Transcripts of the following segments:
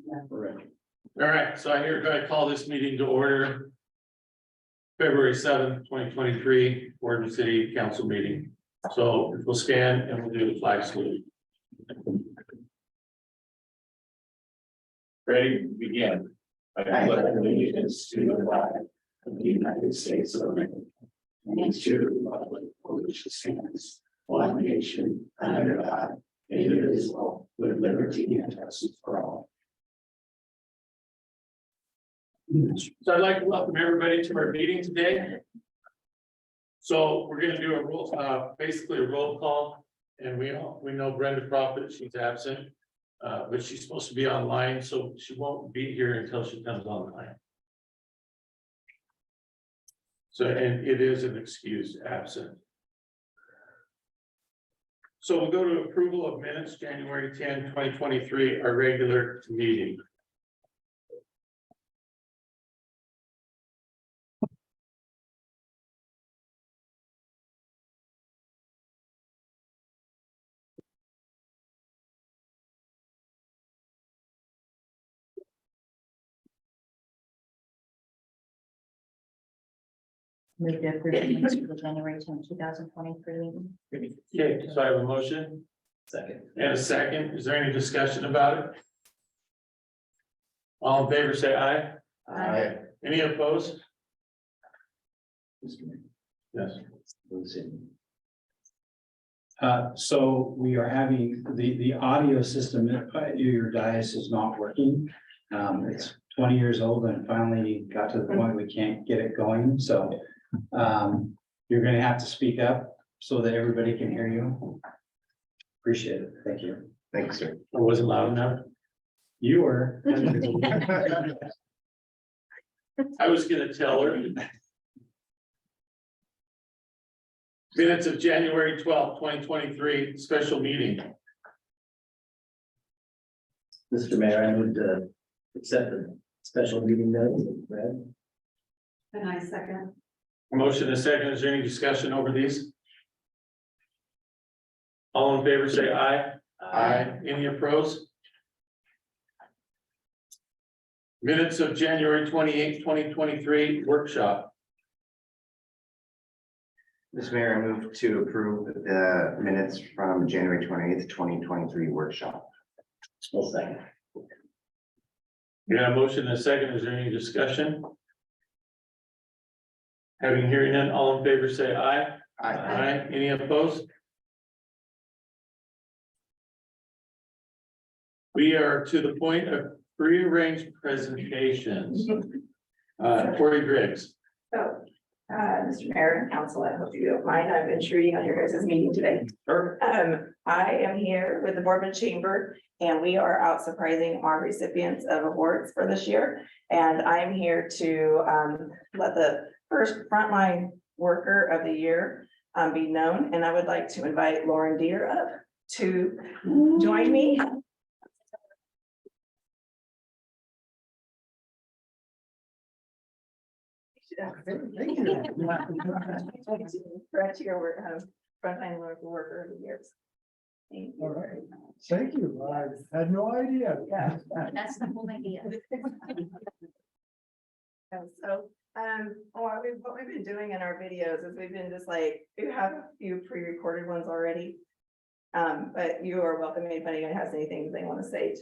All right, so I hereby call this meeting to order. February 7th, 2023, Boardman City Council meeting. So we'll stand and we'll do the flag salute. Ready? Begin. I pledge allegiance to the flag of the United States of America and to the republic for which it stands, one nation under God, indivisible, with liberty and justice for all. So I'd like to welcome everybody to our meeting today. So we're going to do a roll, basically a roll call, and we know Brenda Prophet, she's absent, but she's supposed to be online, so she won't be here until she comes online. So, and it is an excuse absent. So we'll go to approval of minutes, January 10, 2023, our regular meeting. Move to approve the minutes for the January 10, 2023 meeting. Okay, so I have a motion. Second. And a second. Is there any discussion about it? All in favor, say aye. Aye. Any opposed? Mr. Mayor. Yes. So we are having the audio system at your dais is not working. It's 20 years old and finally got to the point we can't get it going. So you're going to have to speak up so that everybody can hear you. Appreciate it. Thank you. Thanks, sir. I wasn't loud enough. You were. I was gonna tell her. Minutes of January 12, 2023, special meeting. Mr. Mayor, I move to accept the special meeting minutes as read. And I second. Motion and second. Is there any discussion over these? All in favor, say aye. Aye. Any opposed? Minutes of January 28, 2023, workshop. Mr. Mayor, I move to approve the minutes from January 28th, 2023 workshop. Well, second. We got a motion and a second. Is there any discussion? Having hearing none, all in favor, say aye. Aye. Any opposed? We are to the point of prearranged presentations. Corey Griggs. So, Mr. Mayor and Council, I hope you don't mind, I'm intruding on your guys' meeting today. I am here with the Boardman Chamber, and we are out surprising our recipients of awards for this year. And I am here to let the first frontline worker of the year be known, and I would like to invite Lauren Deere up to join me. Correct, your frontline worker of the years. Thank you. All right, thank you. I had no idea. Yeah. That's the whole idea. So, what we've been doing in our videos is we've been just like, we have a few pre-recorded ones already. But you are welcome, if anyone has anything they want to say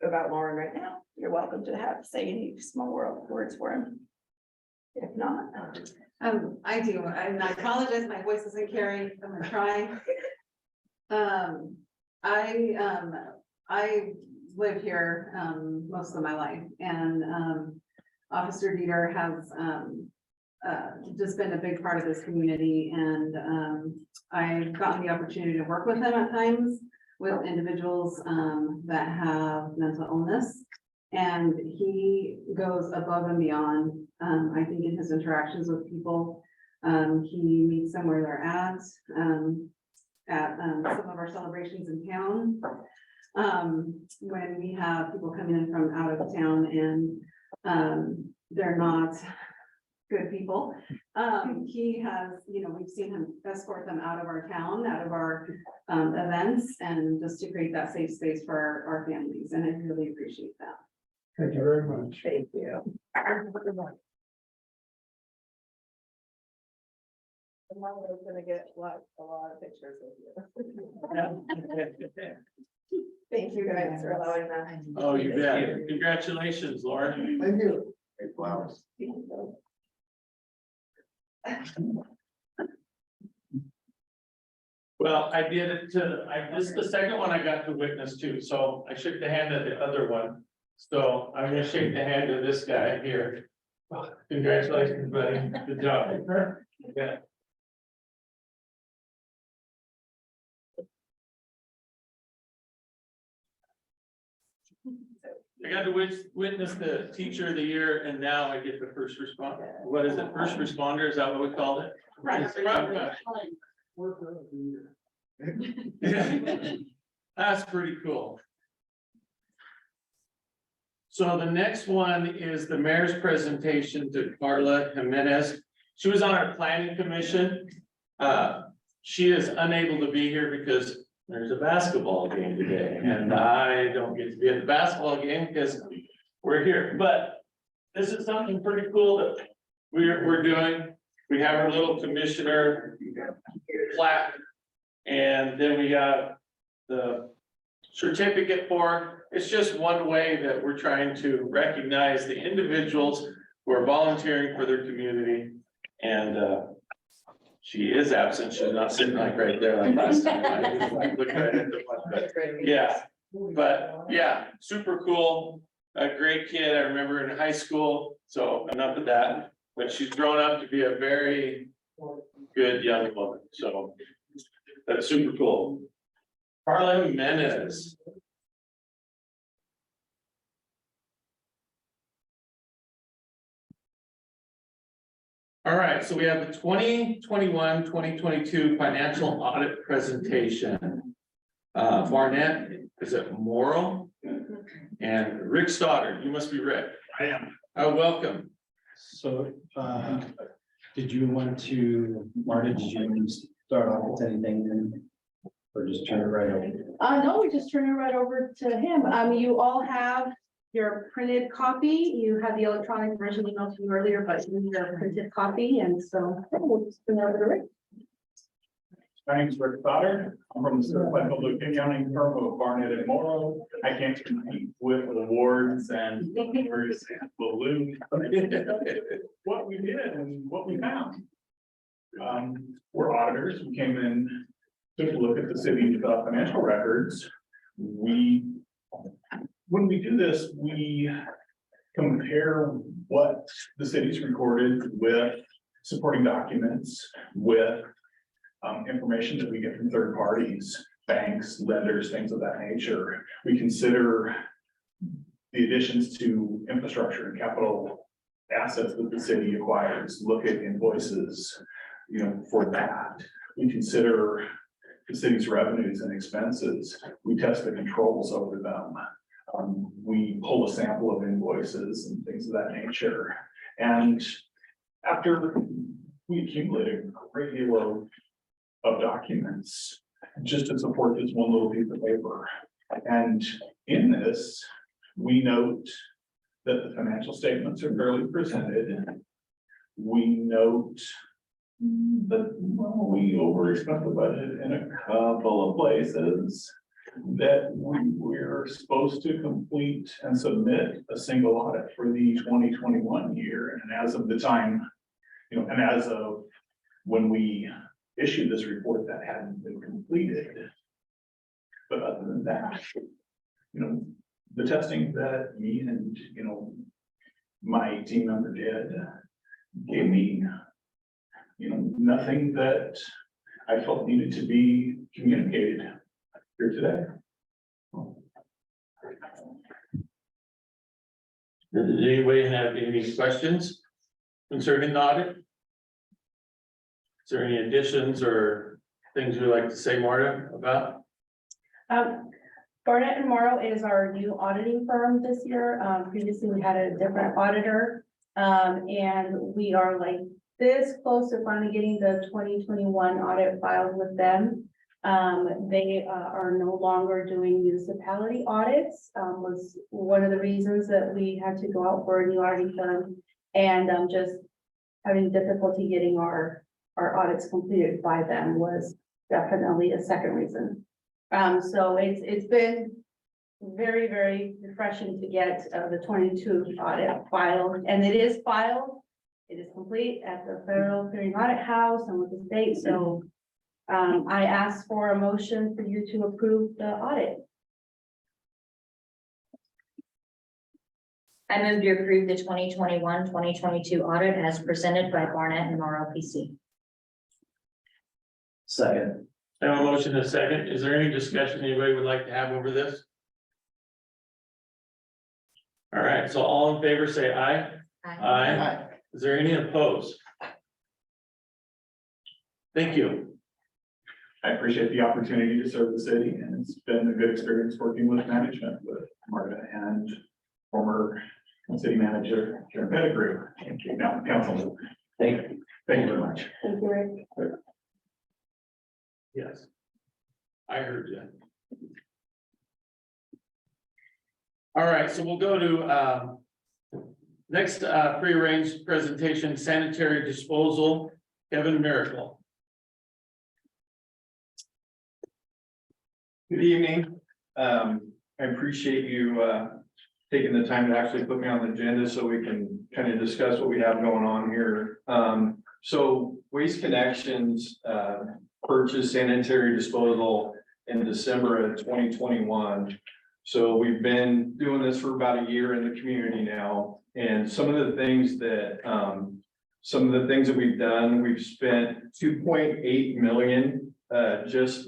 about Lauren right now, you're welcome to say any small words for him. If not. I do, and I apologize, my voice isn't carrying, I'm gonna try. I live here, most of my life, and, Officer Dieter has, just been a big part of this community, and, I've gotten the opportunity to work with him at times with individuals, that have mental illness. And he goes above and beyond, I think, in his interactions with people. He meets them where they're at some of our celebrations in town. When we have people coming in from out of town and they're not good people. He has, we've seen him escort them out of our town, out of our events, and just to create that safe space for our families. And I really appreciate that. Thank you very much. Thank you. Tomorrow we're gonna get a lot of pictures of you. Thank you guys for allowing that. Oh, you bet. Congratulations, Lauren. Thank you. Great flowers. Well, I did it to, this is the second one I got to witness too, so I shook the hand of the other one. So I'm gonna shake the hand of this guy here. Congratulations, buddy. Good job. Yeah. I got to witness the teacher of the year, and now I get the first responder. What is it? First responder? Is that what we called it? Right. Worker of the year. That's pretty cool. So the next one is the mayor's presentation to Carla Jimenez. She was on our planning commission. She is unable to be here because there's a basketball game today, and I don't get to be at the basketball game because we're here. But this is something pretty cool that we're doing. We have our little commissioner plaque, and then we got the certificate for her. It's just one way that we're trying to recognize the individuals who are volunteering for their community. And she is absent. She's not sitting like right there like last time. I just like look right at the one, but yeah, but yeah, super cool. A great kid. I remember in high school. So enough of that. But she's grown up to be a very good young woman. So that's super cool. Carla Jimenez. All right, so we have the 2021-2022 financial audit presentation. Barnett, is it Morrow? And Rick Stoddard, you must be Rick. I am. Welcome. So, did you want to, Marta, did you start off with anything then? Or just turn it right over? No, we just turn it right over to him. You all have your printed copy. You had the electronic version emailed to you earlier, but you need your printed copy, and so we'll just turn it over to Rick. My name is Rick Stoddard. I'm from the certified public accounting firm of Barnett and Morrow. I can't compete with awards and numbers and balloons. What we did and what we found. We're auditors. We came in, took a look at the city's financial records. When we do this, we compare what the city's recorded with supporting documents, with information that we get from third parties, banks, lenders, things of that nature. We consider the additions to infrastructure and capital assets that the city acquires, look at invoices, for that. We consider the city's revenues and expenses. We test the controls over them. We pull a sample of invoices and things of that nature. And after we accumulated a great deal of documents just to support this one little piece of paper. And in this, we note that the financial statements are fairly presented. We note that we overspent the budget in a couple of places, that we're supposed to complete and submit a single audit for the 2021 year. And as of the time, and as of when we issued this report, that hadn't been completed. But other than that, the testing that me and, my team member did gave me, nothing that I felt needed to be communicated here today. Does anybody have any questions concerning the audit? Is there any additions or things you'd like to say, Marta, about? Barnett and Morrow is our new auditing firm this year. Previously we had a different auditor. And we are like this close to finally getting the 2021 audit filed with them. They are no longer doing municipality audits, was one of the reasons that we had to go out for a new auditing firm. And just having difficulty getting our audits completed by them was definitely a second reason. So it's been very, very refreshing to get the 22 audit filed, and it is filed. It is complete at the Federal Hearing Audit House and with the state, so I ask for a motion for you to approve the audit. I move to approve the 2021-2022 audit as presented by Barnett and Morrow PC. Second. I have a motion and a second. Is there any discussion anybody would like to have over this? All right, so all in favor, say aye. Aye. Is there any opposed? Thank you. I appreciate the opportunity to serve the city, and it's been a good experience working with management with Marta and former city manager Karen Pettigrew. Thank you. Now, council. Thank you. Thank you very much. Thank you, Rick. Yes. I heard you. All right, so we'll go to next prearranged presentation, sanitary disposal, Kevin Miracle. Good evening. I appreciate you taking the time to actually put me on the agenda so we can kind of discuss what we have going on here. So Waste Connections purchased sanitary disposal in December of 2021. So we've been doing this for about a year in the community now. And some of the things that we've done, we've spent 2.8 million just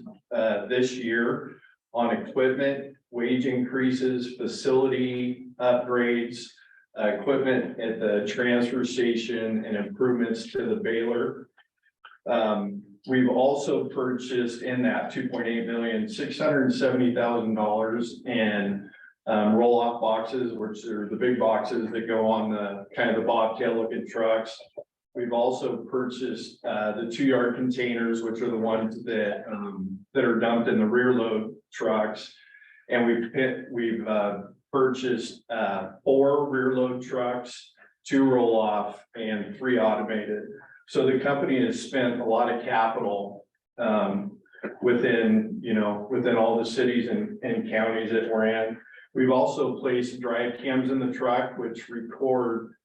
this year on equipment, wage increases, facility upgrades, equipment at the transfer station, and improvements to the baler. We've also purchased in that 2.8 million, $670,000 in roll-off boxes, which are the big boxes that go on the kind of the bobtail looking trucks. We've also purchased the 2-yard containers, which are the ones that are dumped in the rear load trucks. And we've purchased 4 rear load trucks, 2 roll-off, and 3 automated. So the company has spent a lot of capital within all the cities and counties that we're in. We've also placed drive cams in the truck, which record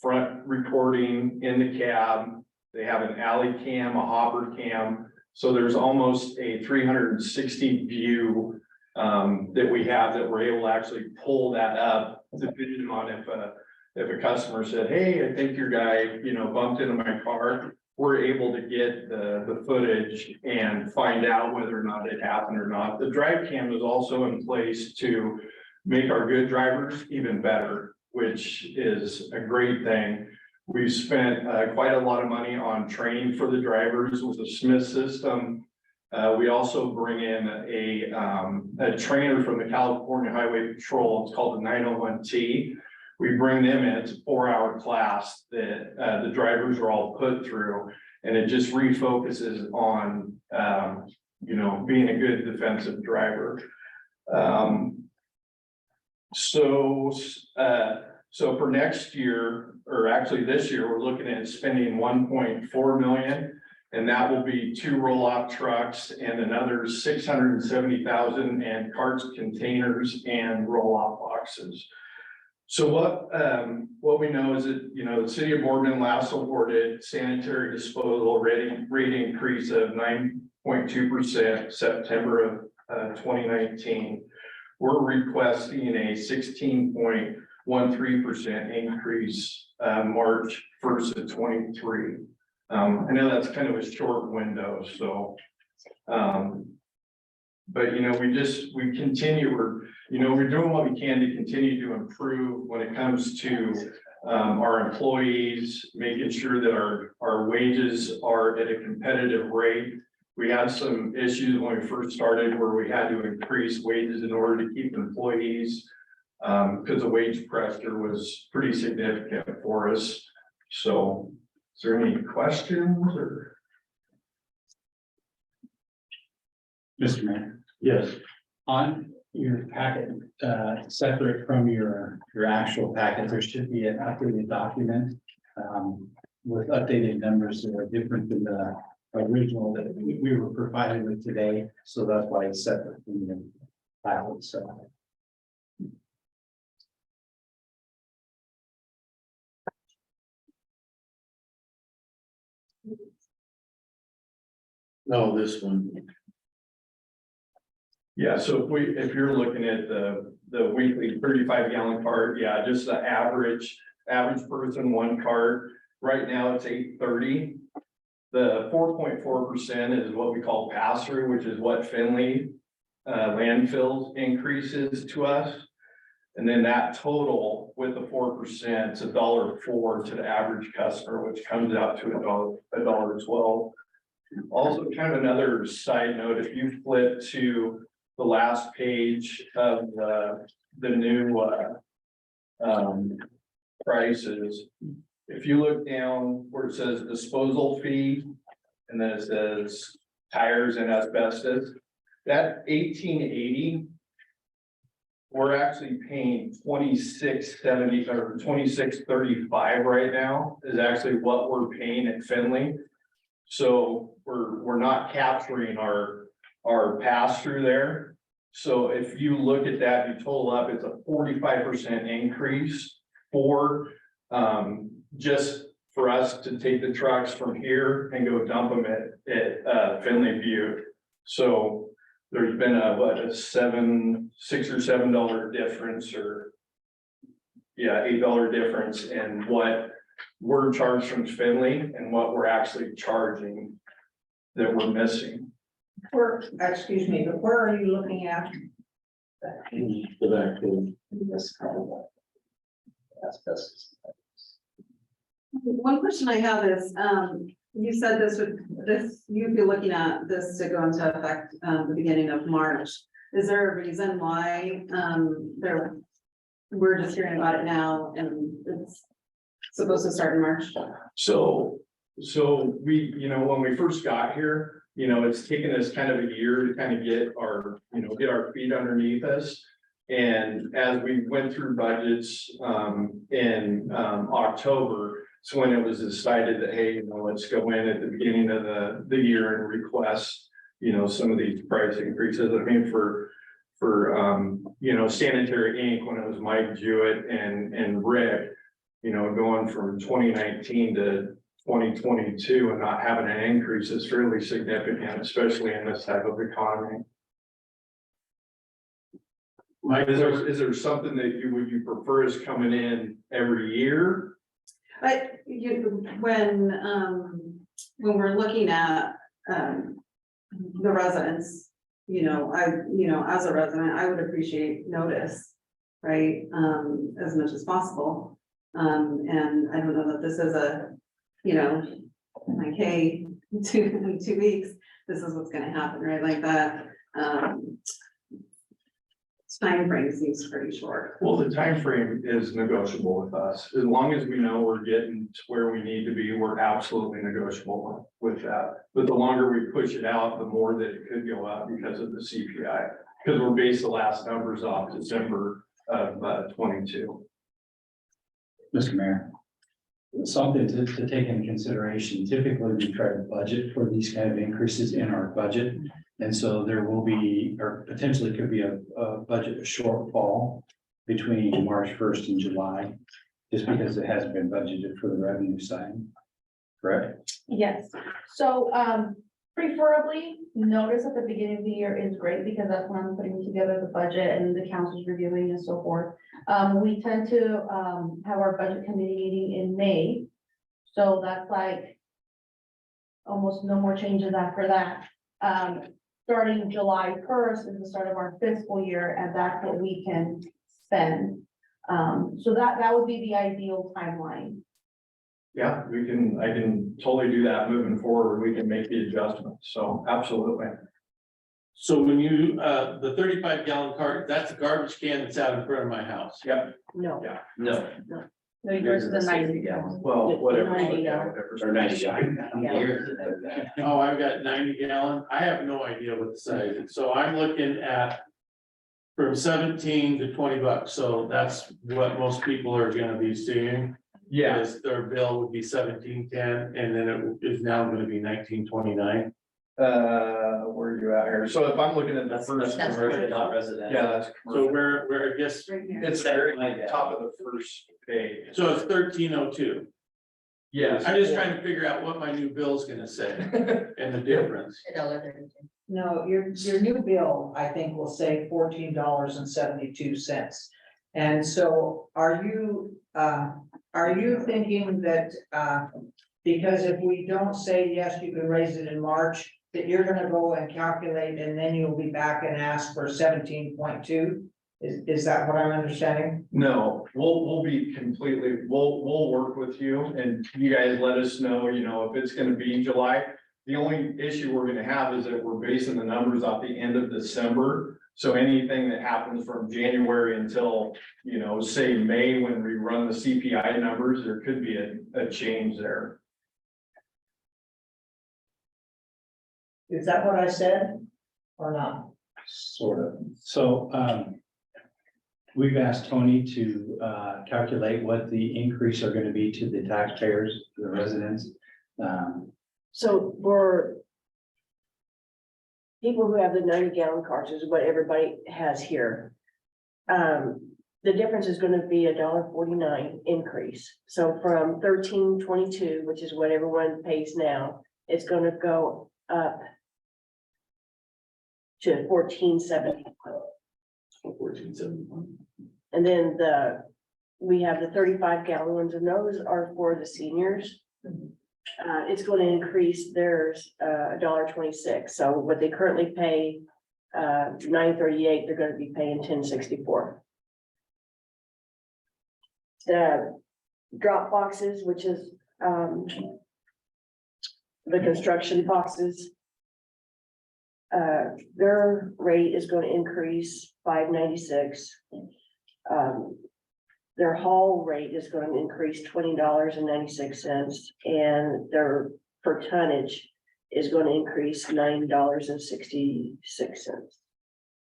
front recording in the cab. They have an alley cam, a hopper cam. So there's almost a 360 view that we have that we're able to actually pull that up, depending on if a customer said, hey, I think your guy, bumped into my car. We're able to get the footage and find out whether or not it happened or not. The drive cam is also in place to make our good drivers even better, which is a great thing. We've spent quite a lot of money on training for the drivers with the Smith system. We also bring in a trainer from the California Highway Patrol. It's called the 901T. We bring them in. It's a 4-hour class that the drivers are all put through, and it just refocuses on being a good defensive driver. So for next year, or actually this year, we're looking at spending 1.4 million, and that will be 2 roll-off trucks and another 670,000 and carts, containers, and roll-off boxes. So what we know is that, the city of Boardman last awarded sanitary disposal rate increase of 9.2% September of 2019. We're requesting a 16.13% increase March 1st of 23. I know that's kind of a short window, so but we continue, we're doing what we can to continue to improve when it comes to our employees, making sure that our wages are at a competitive rate. We had some issues when we first started where we had to increase wages in order to keep employees because the wage pressure was pretty significant for us. So is there any questions or? Mr. Mayor, Yes. on your packet, separate from your actual packet, there should be an updated document. With updated numbers that are different than the original that we were provided with today, so that's why it's separate from the file itself. No, this one. Yeah, so if you're looking at the weekly 35 gallon cart, yeah, just the average person, one cart. Right now it's $8.30. The 4.4% is what we call pass-through, which is what Finley landfills increases to us. And then that total with the 4%, it's $1.04 to the average customer, which comes out to $1.12. Also, kind of another side note, if you flip to the last page of the new prices. If you look down where it says disposal fee, and then it says tires and asbestos, that $18.80. We're actually paying $26.70 or $26.35 right now is actually what we're paying at Finley. So we're not capturing our pass through there. So if you look at that, you total up, it's a 45% increase for just for us to take the trucks from here and go dump them at Finley View. So there's been a $6 or $7 difference, or yeah, $8 difference in what we're charged from Finley and what we're actually charging that we're missing. Excuse me, but where are you looking at? The back page. One question I have is, you said you'd be looking at this to go into effect, the beginning of March. Is there a reason why, we're just hearing about it now and it's supposed to start in March? So we, when we first got here, it's taken us kind of a year to kind of get our feet underneath us. And as we went through budgets, in October, it's when it was decided that, hey, let's go in at the beginning of the year and request, some of these price increases. I mean, for Sanitary Inc., when it was Mike Jewett and Rick, going from 2019 to 2022 and not having an increase is fairly significant, especially in this type of economy. Mike, Is there something that you prefer is coming in every year? But when we're looking at, the residents, as a resident, I would appreciate notice, right? As much as possible. And I don't know that this is like, hey, in 2 weeks, this is what's gonna happen, right? Like that, time frame seems pretty short. Well, the time frame is negotiable with us. As long as we know we're getting to where we need to be, we're absolutely negotiable with that. But the longer we push it out, the more that it could go up because of the CPI. Because we're based the last numbers off December of 22. Mr. Mayor, something to take into consideration. Typically, we try to budget for these kind of increases in our budget. And so there will be, or potentially could be a budget shortfall between March 1st and July, just because it hasn't been budgeted for the revenue side. Correct? Yes, so preferably, notice at the beginning of the year is great because that's when I'm putting together the budget and the council's reviewing and so forth. We tend to have our budget committee meeting in May. So that's like almost no more changes after that. Starting July 1st is the start of our fiscal year, and that's what we can spend. So that would be the ideal timeline. Yeah, I can totally do that moving forward. We can make the adjustments. So absolutely. So when you, the 35 gallon cart, that's a garbage can that's out in front of my house. Yep. No. Yeah. No, Versus the 90. Well, whatever. 90 Or 90 gallon. Oh, I've got 90 gallon. I have no idea what the size is. So I'm looking at from 17 to 20 bucks. So that's what most people are gonna be seeing. Yeah, Is their bill would be 17.10 and then it is now gonna be 19.29. where are you at here? So if I'm looking at the first. That's Commercial, not residential. Yeah, that's. So commercial. where I guess, It's very top of the first page. so it's 1302. Yes. I'm just trying to figure out what my new bill's gonna say and the difference. $1.32. No, your new bill, I think, will say $14.72. And so are you thinking that, because if we don't say yes, you can raise it in March, that you're gonna go and calculate and then you'll be back and ask for 17.2? Is that what I'm understanding? No, we'll be completely, we'll work with you and you guys let us know, if it's gonna be July. The only issue we're gonna have is that we're basing the numbers off the end of December. So anything that happens from January until, say May, when we run the CPI numbers, there could be a change there. Is that what I said or not? Sort of. So, we've asked Tony to, calculate what the increase are gonna be to the taxpayers, the residents. So for people who have the 90-gallon carts, is what everybody has here. The difference is gonna be $1.49 increase. So from $13.22, which is what everyone pays now, it's gonna go up to $14.70. 1471. And then we have the 35-gallon ones, and those are for the seniors. It's going to increase theirs $1.26. So what they currently pay $9.38, they're going to be paying $10.64. The drop boxes, which is the construction boxes, their rate is going to increase $5.96. Their haul rate is going to increase $20.96, and their per tonnage is going to increase $9.66.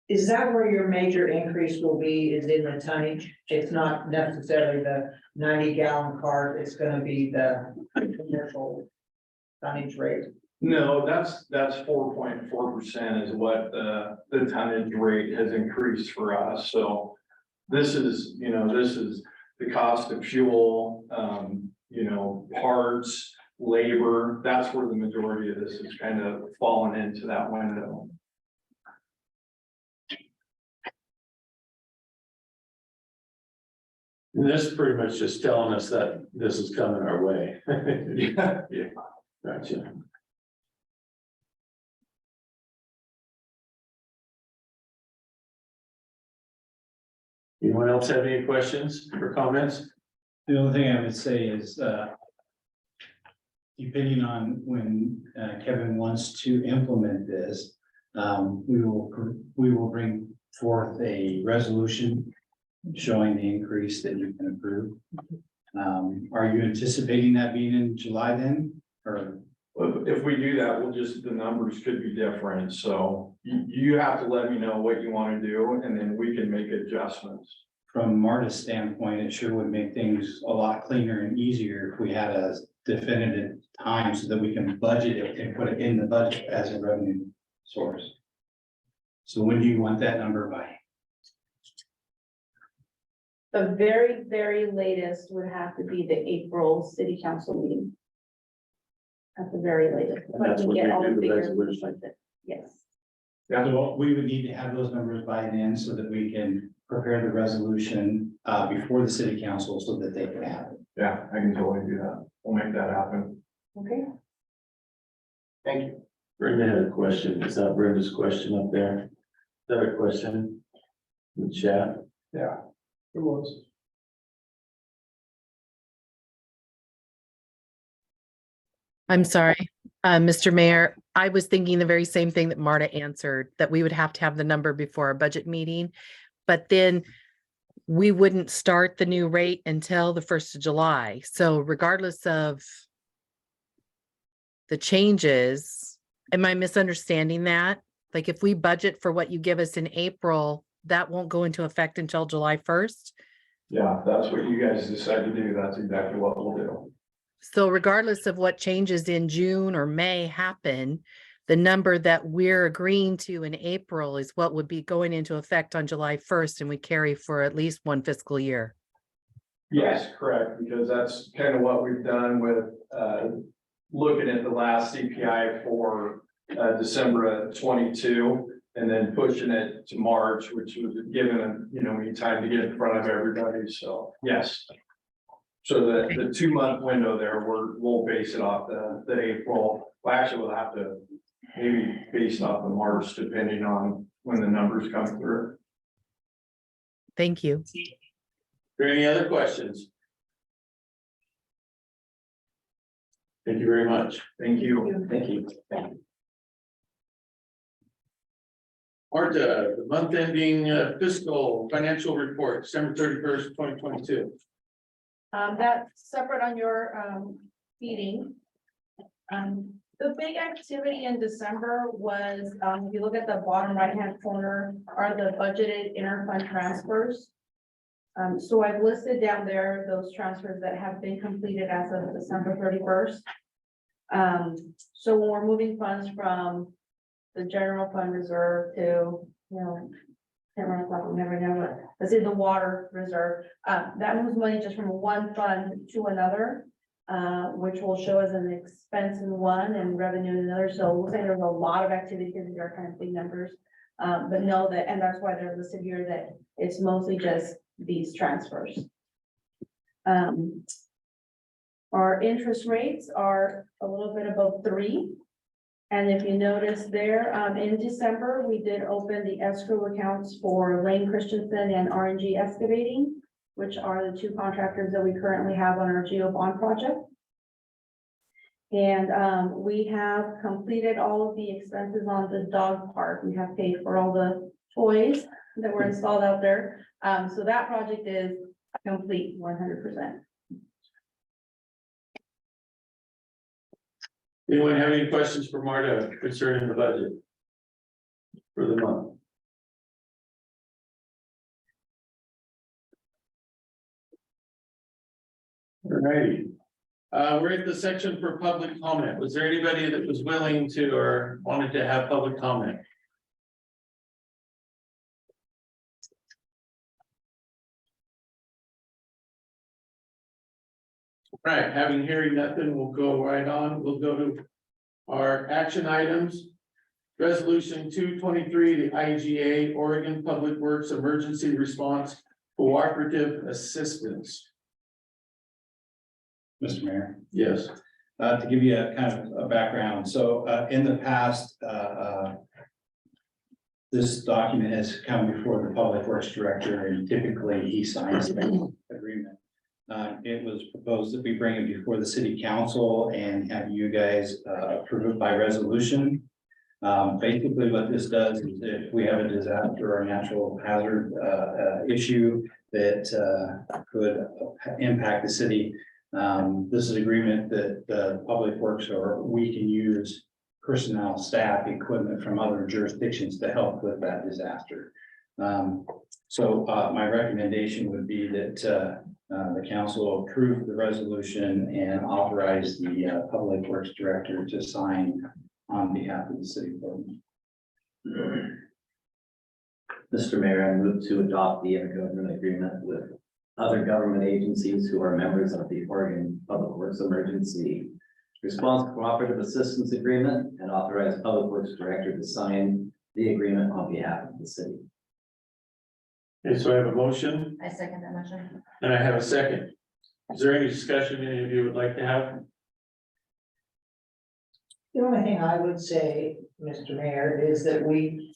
Is that where your major increase will be, is in the tonnage? It's not necessarily the 90-gallon cart, it's gonna be the commercial tonnage rate? No, that's 4.4% is what the tonnage rate has increased for us, so. This is the cost of fuel, parts, labor, that's where the majority of this is kind of fallen into that window. And this is pretty much just telling us that this is coming our way. Yeah. Gotcha. Anyone else have any questions or comments? The only thing I would say is, depending on when Kevin wants to implement this, we will bring forth a resolution showing the increase that you can approve. Are you anticipating that being in July then, or? If we do that, the numbers could be different, so you have to let me know what you want to do, and then we can make adjustments. From Marta's standpoint, it sure would make things a lot cleaner and easier if we had a definitive time so that we can budget it and put it in the budget as a revenue source. So when do you want that number by? The very, very latest would have to be the April city council meeting. At the very latest. And that's when we Get all the do the figures. resolution. Yes. So we would need to have those numbers by then so that we can prepare the resolution before the city council so that they can have it. Yeah, I can totally do that. We'll make that happen. Okay. Thank you. Brenda had a question. Is that Brenda's question up there? Is that a question? In the chat? Yeah, it was. I'm sorry, Mr. Mayor, I was thinking the very same thing that Marta answered, that we would have to have the number before our budget meeting. But then we wouldn't start the new rate until the 1st of July. So regardless of the changes, am I misunderstanding that? Like if we budget for what you give us in April, that won't go into effect until July 1st? Yeah, if that's what you guys decide to do. That's exactly what we'll do. So regardless of what changes in June or May happen, the number that we're agreeing to in April is what would be going into effect on July 1st, and we carry for at least one fiscal year. Yes, correct, because that's kind of what we've done with, looking at the last CPI for, December of 22, and then pushing it to March, which was given, me time to get in front of everybody, so, yes. So the 2-month window there, we'll base it off the April, well, actually, we'll have to maybe based off the March, depending on when the numbers come through. Thank you. Are there any other questions? Thank you very much. Thank you. Thank you. Marta, the month ending fiscal financial report, December 31st, 2022. That's separate on your, meeting. The big activity in December was, if you look at the bottom right-hand corner, are the budgeted interfund transfers. So I've listed down there those transfers that have been completed as of December 31st. So when we're moving funds from the general fund reserve to, can't remember off the top of my head right now, but let's say the water reserve, that moves money just from one fund to another, which will show as an expense in one and revenue in another. So we'll say there's a lot of activity because these are kind of big numbers. But know that, and that's why they're listed here, that it's mostly just these transfers. Our interest rates are a little bit above 3. And if you notice there, in December, we did open the escrow accounts for Lane Christensen and RNG Excavating, which are the 2 contractors that we currently have on our Geo Bond project. And we have completed all of the expenses on the dog park. We have paid for all the toys that were installed out there. So that project is complete 100%. Anyone have any questions for Marta concerning the budget for the month? All righty. We're at the section for public comment. Was there anybody that was willing to or wanted to have public comment? All right, hearing nothing, we'll go right on. We'll go to our action items. Resolution 223, the IGA, Oregon Public Works Emergency Response Cooperative Assistance. Mr. Mayor. Yes. To give you a kind of a background, so in the past, this document has come before the Public Works Director, and typically he signs the agreement. It was proposed that we bring it before the City Council and have you guys approve it by resolution. Basically, what this does is if we have a disaster or natural hazard issue that could impact the city, this is agreement that the Public Works or we can use personnel, staff, equipment from other jurisdictions to help with that disaster. So my recommendation would be that the council approve the resolution and authorize the Public Works Director to sign on behalf of the city of Boardman. Mr. Mayor, I move to adopt the intergovernmental agreement with other government agencies who are members of the Oregon Public Works Emergency Response Cooperative Assistance Agreement and authorize Public Works Director to sign the agreement on behalf of the city. Okay, so I have a motion I second that motion. and I have a second. Is there any discussion any of you would like to have? The only thing I would say, Mr. Mayor, is that we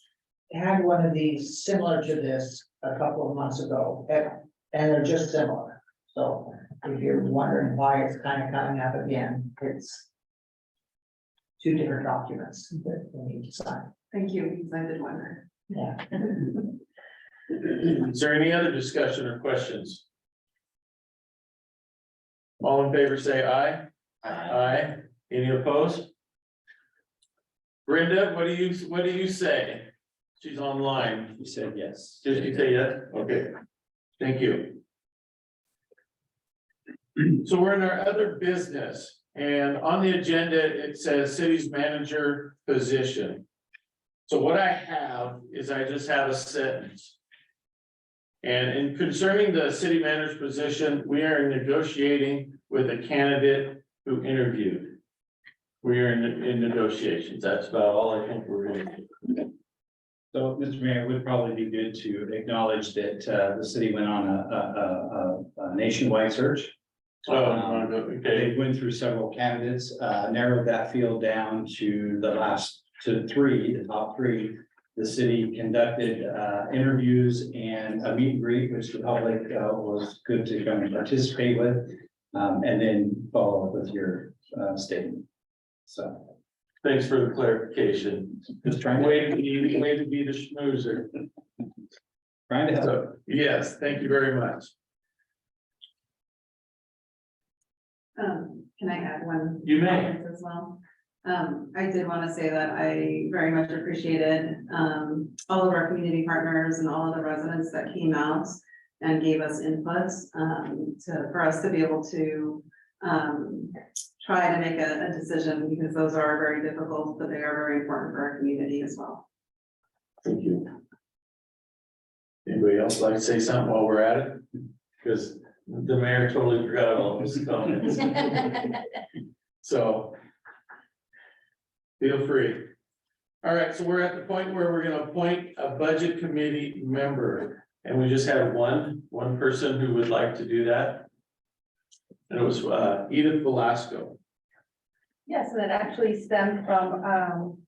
had one of these similar to this a couple of months ago, and they're just similar. So if you're wondering why it's kind of coming up again, it's 2 different documents that we need to sign. Thank you, because I did wonder. Yeah. Is there any other discussion or questions? All in favor, say aye. Aye. Any opposed? Brenda, what do you say? She's online. You said yes. Did you say yes? Okay. Thank you. So we're in our other business, and on the agenda, it says city's manager position. So what I have is I just have a sentence. And in concerning the city manager's position, we are negotiating with a candidate who interviewed. We are in negotiations. That's about all I think we're gonna do. So, Mr. Mayor, it would probably be good to acknowledge that the city went on a nationwide search. Okay. They went through several candidates, narrowed that field down to the top three. The city conducted interviews and a meet and greet, which the public was good to come and participate with. And then follow up with your statement. So. Thanks for the clarification. Just trying to. Way to be the schmoozer. Trying to help. So, yes, thank you very much. Can I add one? You may. comment as well? I did want to say that I very much appreciated, all of our community partners and all of the residents that came out and gave us inputs, for us to be able to, try to make a decision, because those are very difficult, but they are very important for our community as well. Thank you. Anybody else like to say something while we're at it? Because the mayor totally forgot all of his comments. So. Feel free. All right, so we're at the point where we're gonna appoint a budget committee member. And we just have one person who would like to do that. And it was Edith Velasco. Yes, and it actually stemmed from,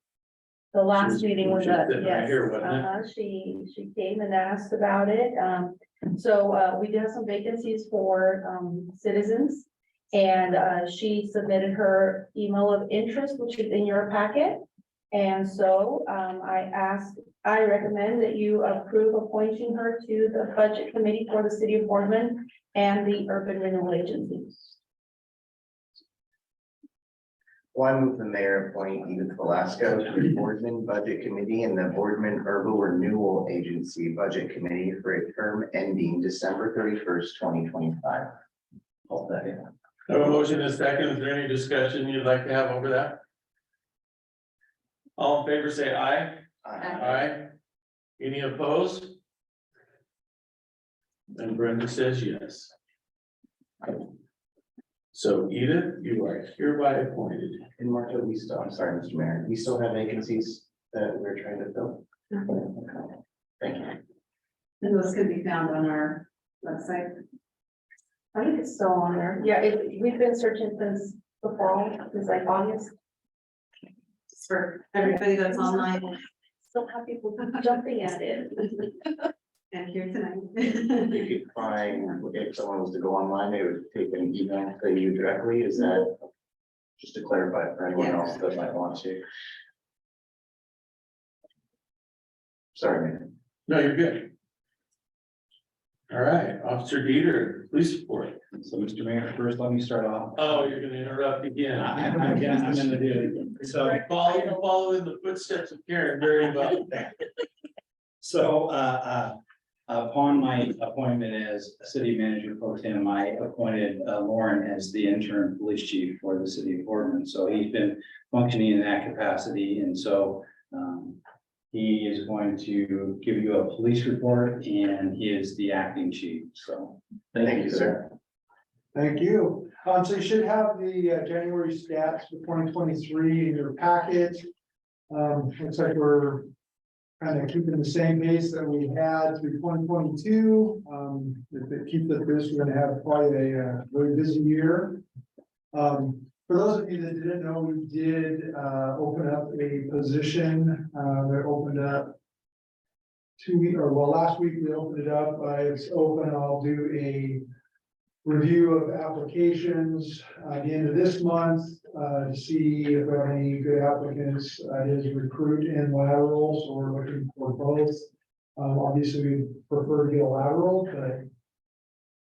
the last meeting was She was that, sitting right yes, here, wasn't she came and asked about it. So we do have some vacancies for, citizens. And, she submitted her email of interest, which is in your packet. And so, I recommend that you approve appointing her to the budget committee for the city of Boardman and the urban renewal agency. Well, I move the mayor appoint Edith Velasco to the Boardman Budget Committee and the Boardman Urban Renewal Agency Budget Committee for a term ending December 31st, 2025. Hold that in. I have a motion and a second. Is there any discussion you'd like to have over that? All in favor, say aye. Aye. Any opposed? And Brenda says yes. So Edith, you are hereby appointed. And Martha, I'm sorry, Mr. Mayor, we still have vacancies that we're trying to fill? Thank you. And those can be found on our website. I think it's still on there. Yeah, we've been searching since the fall, since like August. Just for everybody that's online Still have people jumping at it. and here tonight. You could find, if someone was to go online, they would take an email to you directly, is that? Just to clarify for anyone else that might want to. Sorry, man. No, you're good. All right, Officer Dieter, police report. So, Mr. Mayor, first, let me start off. Oh, you're gonna interrupt again. I'm gonna do it again. So, Follow in the footsteps of Karen very well. So, upon my appointment as city manager pro tem, I appointed Lauren as the interim police chief for the city of Boardman. So he's been functioning in that capacity, and so he is going to give you a police report, and he is the acting chief. So Thank you, sir. Thank you. So you should have the January stats for 2023 in your packet. Looks like we're kind of keeping the same pace that we had through 2022. If it keeps at this, we're gonna have quite a very busy year. For those of you that didn't know, we did open up a position that opened up last week we opened it up. It's open. I'll do a review of applications at the end of this month to see if we have any good applicants. It is recruit and lateral, so we're looking for both. Obviously, we prefer to get a lateral, but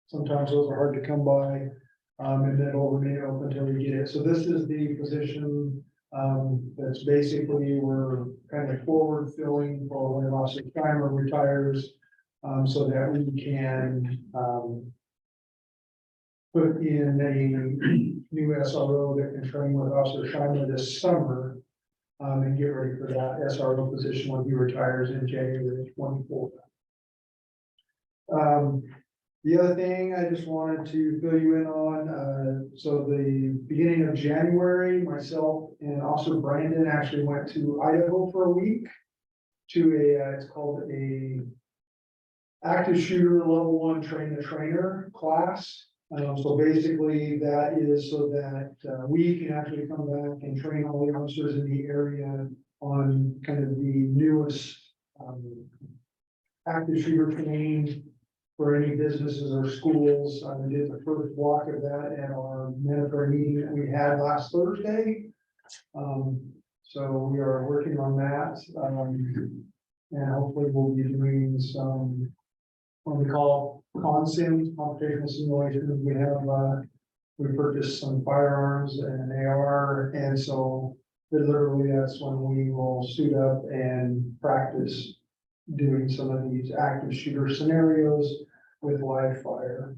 sometimes those are hard to come by. And then it'll remain open until we get it. So this is the position, that's basically, we're kind of forward filling for when Officer Schreimer retires. So that we can, put in a new SRO that can train with Officer Schreimer this summer. And get ready for that SRO position when he retires in January of 24. The other thing I just wanted to fill you in on, so the beginning of January, myself and Officer Brandon actually went to Idaho for a week to it's called a active shooter level 1 train the trainer class. So basically that is so that we can actually come back and train all the officers in the area on kind of the newest active shooter training for any businesses or schools. We did the first block of that at our mandatory meeting that we had last Thursday. So we are working on that. And hopefully we'll be doing some, what we call CONSIM, computational simulations. We have, we purchased some firearms and an AR. And so literally that's when we will suit up and practice doing some of these active shooter scenarios with live fire.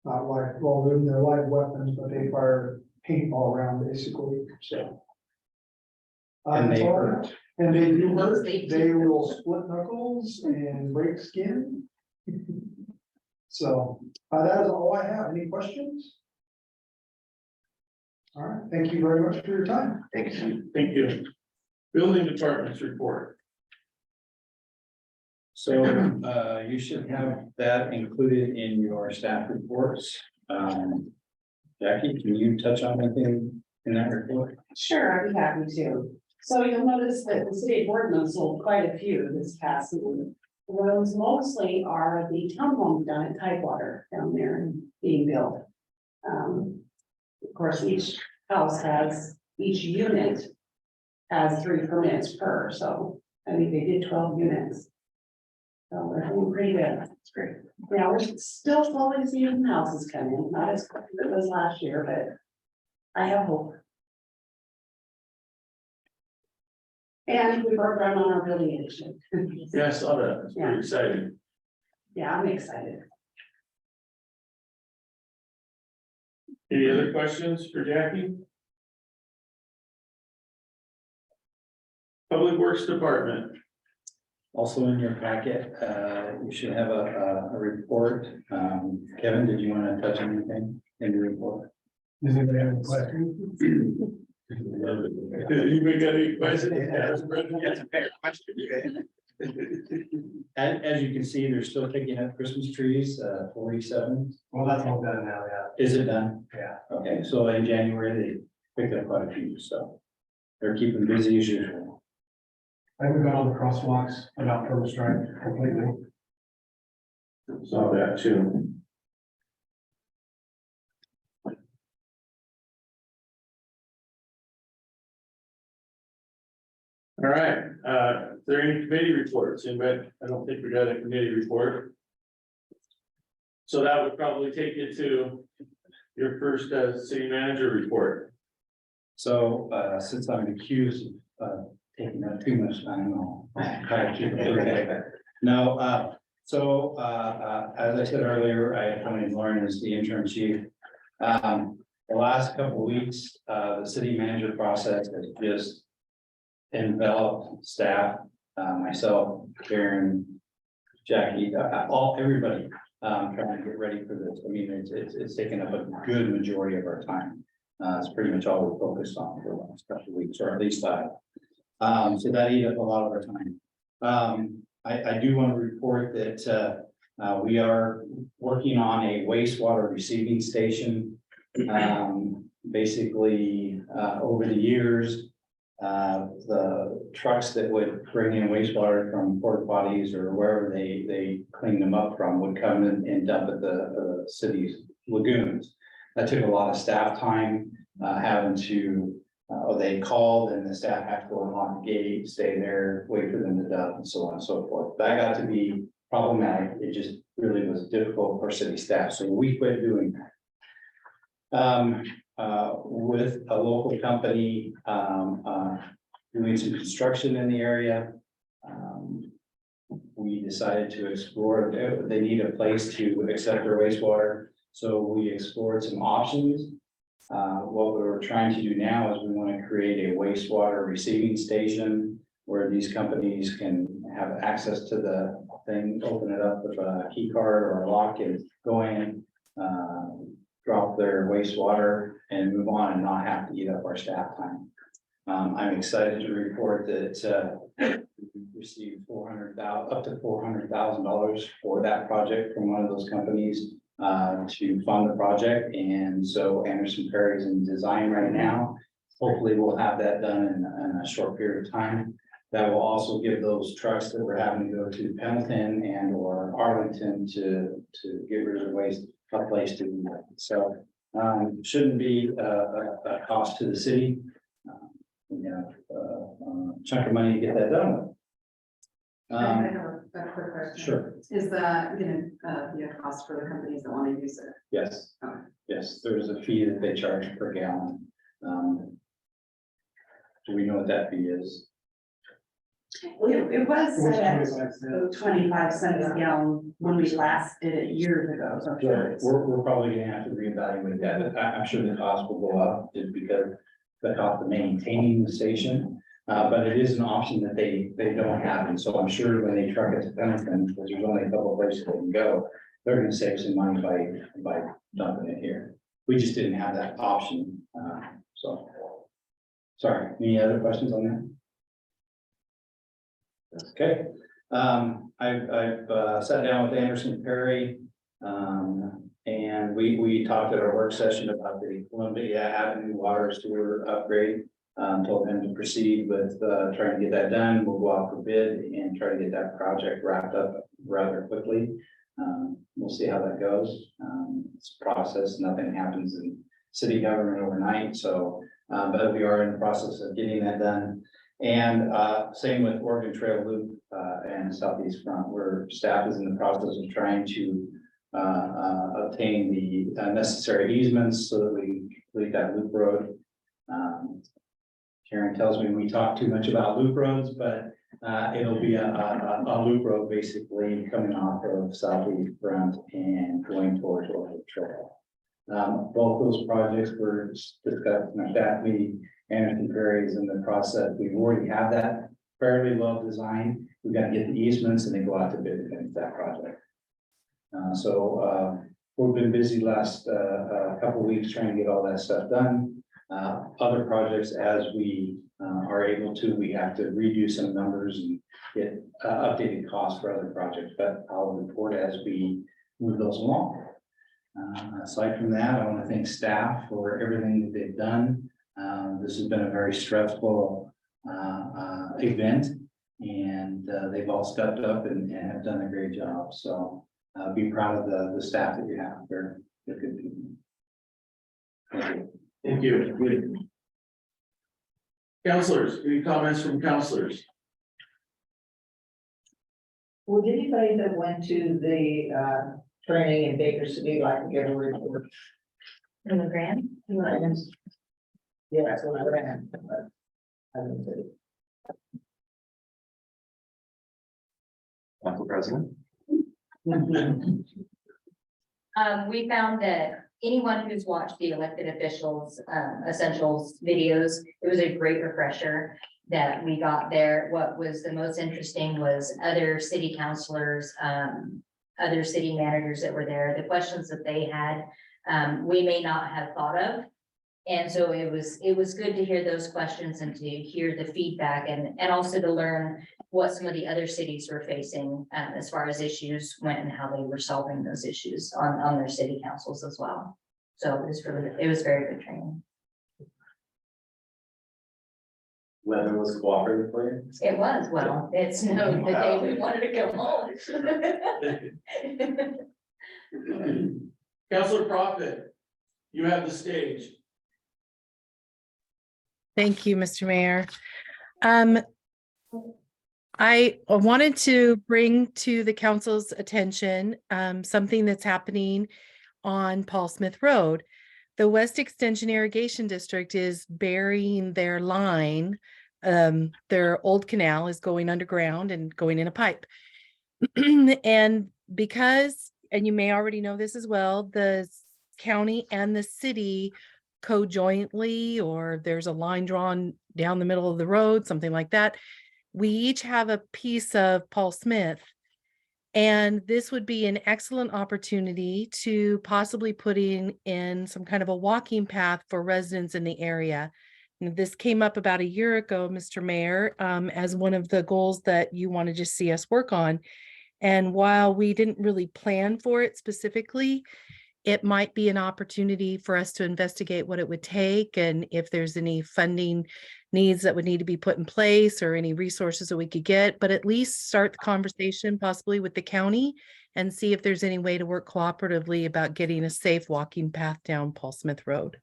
Not live, well, they're live weapons, but they fire paintball around basically, so. And they hurt. And they do hurt, they will split knuckles and break skin. So, that is all I have, any questions? All right, thank you very much for your time. Thank you. Thank you. Building departments report. So, you should have that included in your staff reports. Jackie, can you touch on anything in that report? Sure, I'd be happy to. So you'll notice that the city of Boardman sold quite a few this past season. Those mostly are the townhomes down at Tidewater down there and being built. Of course, each house has, each unit has 3 permits per, so I think they did 12 units. So we're doing pretty good. That's great. Yeah, we're still slowly seeing houses come in, not as quick as it was last year, but I have hope. And we broke ground on our building addition. Yeah, I saw that. It's pretty exciting. Yeah, I'm excited. Any other questions for Jackie? Public Works Department. Also in your packet, you should have a report. Kevin, did you want to touch on anything in the report? Does anybody have any questions? Anybody got any questions? As you can see, they're still picking up Christmas trees, 47. Well, that's all done now, yeah. Is it done? Yeah. Okay, so in January, they picked up quite a few, so they're keeping busy as usual. I haven't got all the crosswalks about Purple Stripe completely. Saw that too. All right, is there any committee reports? Anybody? I don't think we got a committee report. So that would probably take you to your first city manager report. So since I'm accused of taking up too much time, I'll try to keep it brief. No, as I said earlier, I appointed Lauren as the interim chief. The last couple of weeks, the city manager process has just enveloped staff, myself, Karen, Jackie, everybody, trying to get ready for this. I mean, it's taken up a good majority of our time. It's pretty much all we're focused on for the last couple of weeks, or at least 5. So that ate up a lot of our time. I do want to report that we are working on a wastewater receiving station. Basically, over the years, the trucks that would bring in wastewater from porta potties or wherever they clean them up from would come in and dump at the city's lagoons. That took a lot of staff time, having to they called and the staff had to go and lock the gate, stay there, wait for them to dump and so on and so forth. That got to be problematic. It just really was difficult for city staff. So we quit doing that. With a local company, doing some construction in the area. We decided to explore, they need a place to accept their wastewater. So we explored some options. What we're trying to do now is we want to create a wastewater receiving station where these companies can have access to the thing, open it up with a key card or a lock and go in, drop their wastewater and move on and not have to eat up our staff time. I'm excited to report that we received up to $400,000 for that project from one of those companies to fund the project. And so Anderson Perry is in design right now. Hopefully we'll have that done in a short period of time. That will also give those trucks that we're having to go to Pendleton and or Arlington to get rid of waste a place to do that. So shouldn't be a cost to the city. We have a chunk of money to get that done with. I have a quick question. Sure. Is that gonna be a cost for the companies that want to use it? Yes. Okay. Yes, there's a fee that they charge per gallon. Do we know what that fee is? It was set at 25 cents a gallon when we last did it years ago. So We're probably gonna have to reevaluate that. I'm sure the cost will go up just because the cost of maintaining the station. But it is an option that they don't have. And so I'm sure when they truck it to Pendleton, because there's only a couple of places they can go, they're gonna save some money by dumping it here. We just didn't have that option. So, sorry, any other questions on that? Okay, I've sat down with Anderson Perry. And we talked at our work session about the Columbia Avenue water sewer upgrade. Told him to proceed with trying to get that done. We'll go out for bid and try to get that project wrapped up rather quickly. We'll see how that goes. It's a process, nothing happens in city government overnight. So, but we are in the process of getting that done. And same with Oregon Trail Loop and Southeast Front, where staff is in the process of trying to obtain the necessary easements so that we can complete that loop road. Karen tells me we talk too much about loop roads, but it'll be a loop road basically coming off of Southeast Front and going towards Oregon Trail. Both those projects were discussed in that meeting. Anderson Perry is in the process. We already have that fairly well designed. We've got to get the easements and then go out to bid and finish that project. So we've been busy last couple of weeks trying to get all that stuff done. Other projects, as we are able to, we have to redo some numbers and get updated costs for other projects, but I'll report as we move those along. Aside from that, I want to thank staff for everything that they've done. This has been a very stressful event, and they've all stepped up and have done a great job. So be proud of the staff that you have. They're good people. Thank you. Thank you. Counselors, any comments from counselors? Would anybody that went to the training in Baker City like to get a report? In the grant? Yeah, that's what I ran. But I didn't say. Council President. We found that anyone who's watched the elected officials, essentials videos, it was a great refresher that we got there. What was the most interesting was other city councilors, other city managers that were there, the questions that they had, we may not have thought of. And so it was good to hear those questions and to hear the feedback and also to learn what some of the other cities were facing as far as issues went and how they were solving those issues on their city councils as well. So it was very good training. Weather was cooperative for you? It was, well, it snowed the day we wanted to go home. Counselor Prophet, you have the stage. Thank you, Mr. Mayor. I wanted to bring to the council's attention something that's happening on Paul Smith Road. The West Extension Irrigation District is burying their line. Their old canal is going underground and going in a pipe. And because, and you may already know this as well, the county and the city co-jointly, or there's a line drawn down the middle of the road, something like that. We each have a piece of Paul Smith. And this would be an excellent opportunity to possibly put in some kind of a walking path for residents in the area. And this came up about a year ago, Mr. Mayor, as one of the goals that you wanted to see us work on. And while we didn't really plan for it specifically, it might be an opportunity for us to investigate what it would take and if there's any funding needs that would need to be put in place or any resources that we could get, but at least start the conversation possibly with the county and see if there's any way to work cooperatively about getting a safe walking path down Paul Smith Road.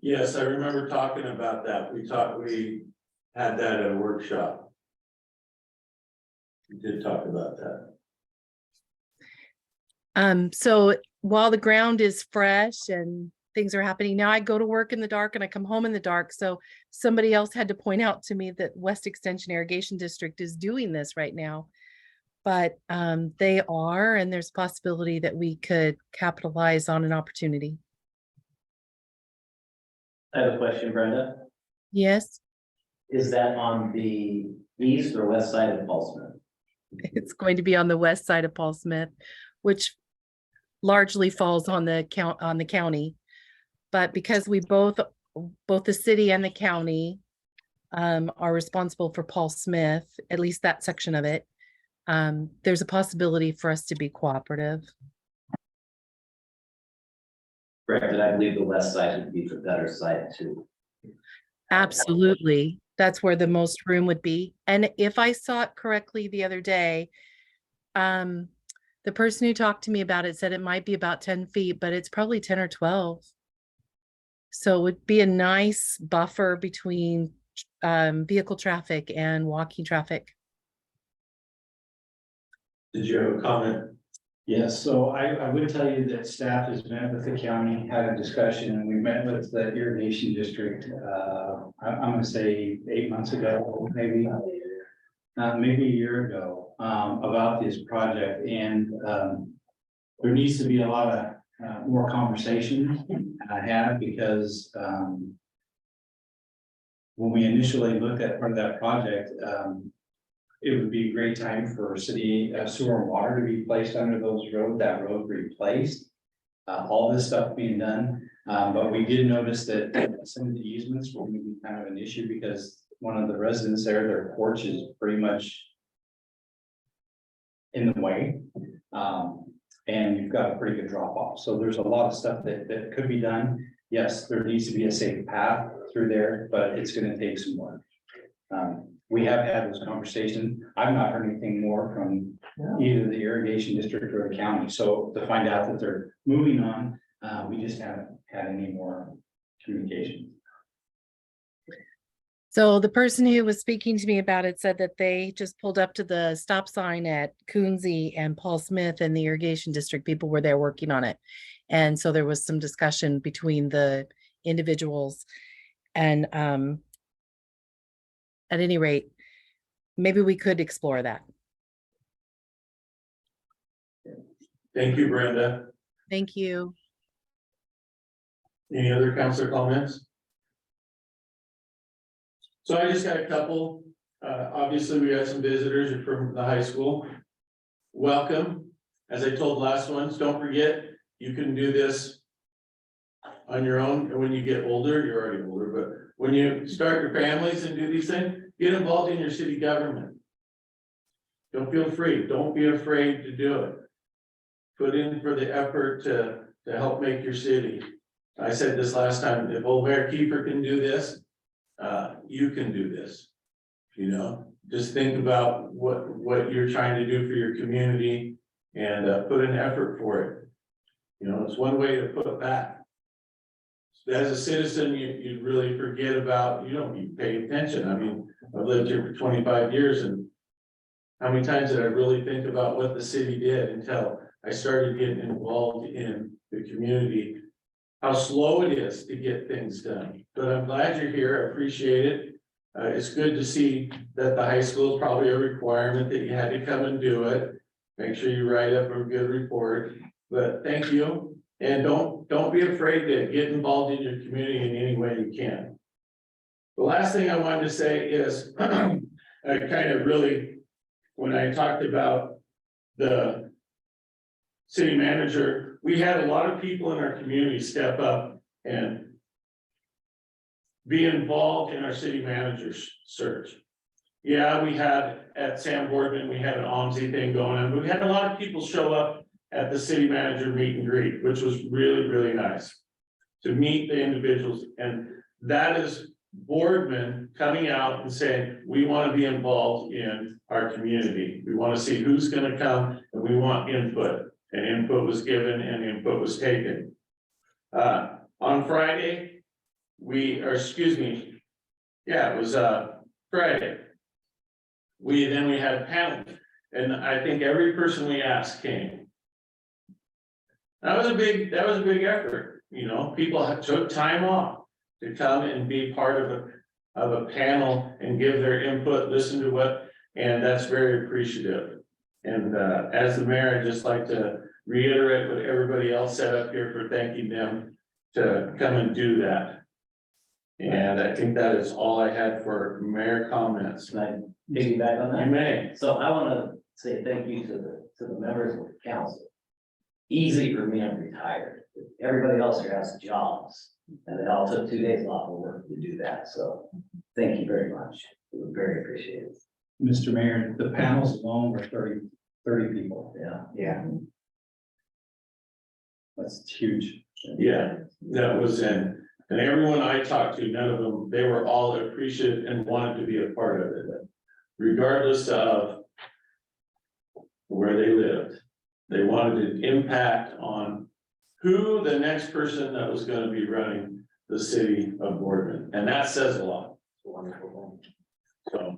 Yes, I remember talking about that. We had that at a workshop. We did talk about that. So while the ground is fresh and things are happening now, I go to work in the dark and I come home in the dark. So somebody else had to point out to me that West Extension Irrigation District is doing this right now. But they are, and there's a possibility that we could capitalize on an opportunity. I have a question, Brenda. Yes, Is that on the east or west side of Paul Smith? it's going to be on the west side of Paul Smith, which largely falls on the county. But because we both the city and the county are responsible for Paul Smith, at least that section of it, there's a possibility for us to be cooperative. Correct, and I believe the west side would be the better side too. Absolutely. That's where the most room would be. And if I saw it correctly the other day, the person who talked to me about it said it might be about 10 feet, but it's probably 10 or 12. So it would be a nice buffer between vehicle traffic and walking traffic. Did you have a comment? Yes, so I would tell you that staff has met with the county, had a discussion, and we met with the irrigation district, I'm gonna say 8 months ago, maybe a year ago, about this project, and there needs to be a lot of more conversation had, because when we initially looked at part of that project, it would be a great time for city sewer and water to be placed under that road replaced. All this stuff being done, but we did notice that some of the easements were gonna be kind of an issue because one of the residents there, their porch is pretty much in the way. And you've got a pretty good drop off. So there's a lot of stuff that could be done. Yes, there needs to be a safe path through there, but it's gonna take some work. We have had those conversations. I've not heard anything more from either the irrigation district or the county. So to find out that they're moving on, we just haven't had any more communication. So the person who was speaking to me about it said that they just pulled up to the stop sign at Coonsey and Paul Smith and the irrigation district. People were there working on it. And so there was some discussion between the individuals. And at any rate, maybe we could explore that. Thank you, Brenda. Thank you. Any other councilor comments? So I just got a couple. Obviously, we had some visitors from the high school. Welcome. As I told last ones, don't forget, you can do this on your own. And when you get older, you're already older, but when you start your families and do these things, get involved in your city government. Don't feel free. Don't be afraid to do it. Put in for the effort to help make your city. I said this last time, if old Mayor Kiefer can do this, you can do this. You know, just think about what you're trying to do for your community and put an effort for it. You know, it's one way to put back. as a citizen, you really forget about, you pay attention. I mean, I've lived here for 25 years and how many times did I really think about what the city did until I started getting involved in the community? How slow it is to get things done, but I'm glad you're here. I appreciate it. It's good to see that the high school is probably a requirement that you had to come and do it. Make sure you write up a good report, but thank you. And don't be afraid to get involved in your community in any way you can. The last thing I wanted to say is, I kind of really, when I talked about the city manager, we had a lot of people in our community step up and be involved in our city manager's search. Yeah, we had at Sam Boardman, we had an OMSI thing going on, but we had a lot of people show up at the city manager meet and greet, which was really, really nice to meet the individuals. And that is Boardman coming out and saying, we want to be involved in our community. We want to see who's going to come and we want input. And input was given and input was taken. On Friday, it was Friday. We had a panel, and I think every person we asked came. That was a big effort, people took time off to come and be part of a panel and give their input, listen to what, and that's very appreciative. And as the mayor, I'd just like to reiterate what everybody else said up here for thanking them to come and do that. And I think that is all I had for mayor comments. Can I piggyback on that? You may. So I want to say thank you to the members of the council. Easy for me, I'm retired. Everybody else here has jobs, and they all took 2 days off of work to do that. So thank you very much. We very appreciate it. Mr. Mayor, the panels alone were 30 people. Yeah. That's huge. Yeah, that was in, and everyone I talked to, none of them, they were all appreciative and wanted to be a part of it, regardless of where they lived. They wanted to impact on who the next person that was going to be running the city of Boardman, and that says a lot. Wonderful. So,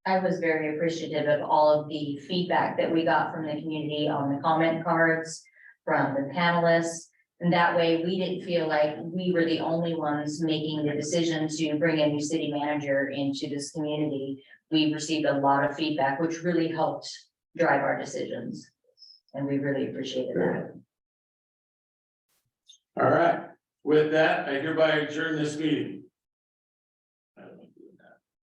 I was very appreciative of all of the feedback that we got from the community on the comment cards, from the panelists. And that way we didn't feel like we were the only ones making the decision to bring a new city manager into this community. We received a lot of feedback, which really helped drive our decisions. And we really appreciated that. all right, with that, I hereby adjourn this meeting.